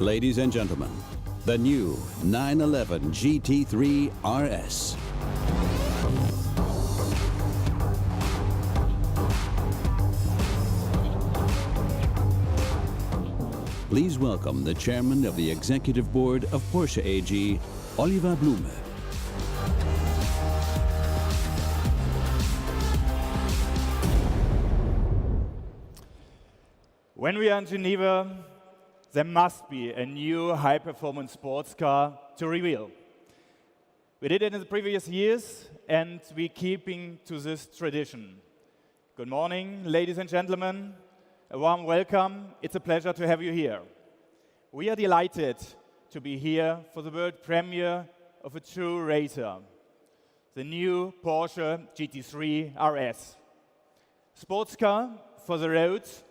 Ladies and gentlemen, the new 911 GT3 RS. Please welcome the chairman of the executive board of Porsche AG, Oliver Blume. When we are in Geneva, there must be a new high-performance sports car to reveal. We did it in the previous years, and we're keeping to this tradition. Good morning, ladies and gentlemen. A warm welcome. It's a pleasure to have you here. We are delighted to be here for the world premiere of a true racer, the new Porsche GT3 RS. Sports car for the roads,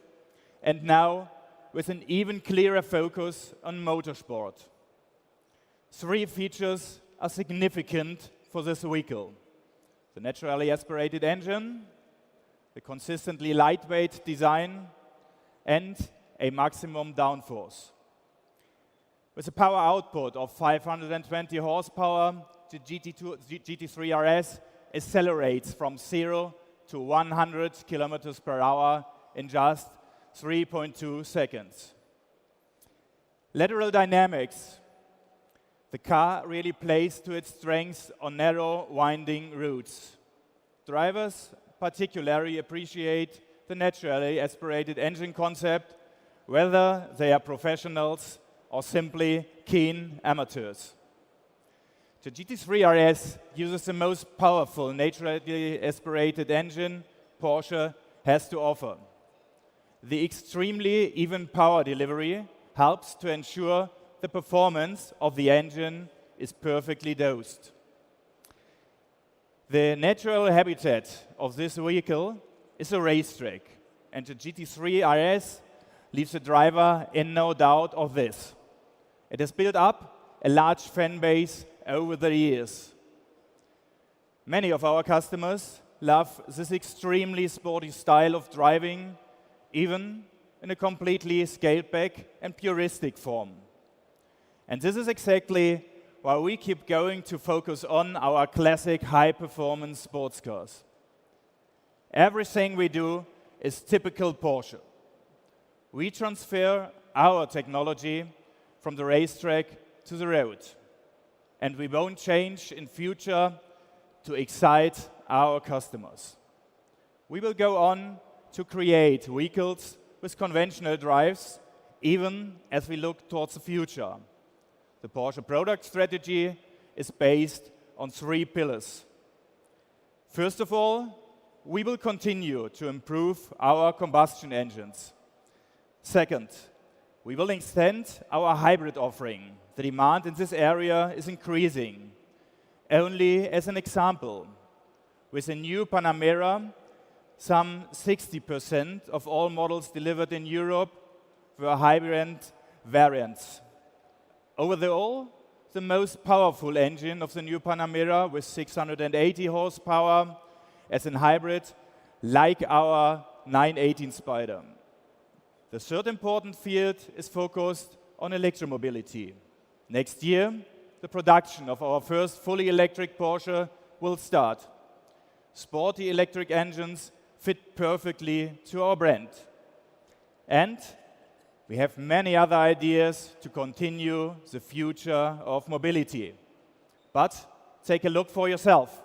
and now with an even clearer focus on motorsport. Three features are significant for this vehicle: the naturally aspirated engine, the consistently lightweight design, and a maximum downforce. With a power output of 520 horsepower, the GT3 RS accelerates from 0 to 100 kilometers per hour in just 3.2 seconds. Lateral dynamics. The car really plays to its strengths on narrow, winding routes. Drivers particularly appreciate the naturally aspirated engine concept, whether they are professionals or simply keen amateurs. The GT3 RS uses the most powerful naturally aspirated engine Porsche has to offer. The extremely even power delivery helps to ensure the performance of the engine is perfectly dosed. The natural habitat of this vehicle is a racetrack, and the GT3 RS leaves the driver in no doubt of this. It has built up a large fan base over the years. Many of our customers love this extremely sporty style of driving, even in a completely scaled-back and puristic form. And this is exactly why we keep going to focus on our classic high-performance sports cars. Everything we do is typical Porsche. We transfer our technology from the racetrack to the road, and we won't change in future to excite our customers. We will go on to create vehicles with conventional drives, even as we look towards the future. The Porsche product strategy is based on three pillars. First of all, we will continue to improve our combustion engines. Second, we will extend our hybrid offering. The demand in this area is increasing. Only as an example, with the new Panamera, some 60% of all models delivered in Europe were hybrid variants. Overall, the most powerful engine of the new Panamera with 680 horsepower as in hybrid, like our 918 Spider. The third important field is focused on electromobility. Next year, the production of our first fully electric Porsche will start. Sporty electric engines fit perfectly to our brand. And we have many other ideas to continue the future of mobility. But take a look for yourself.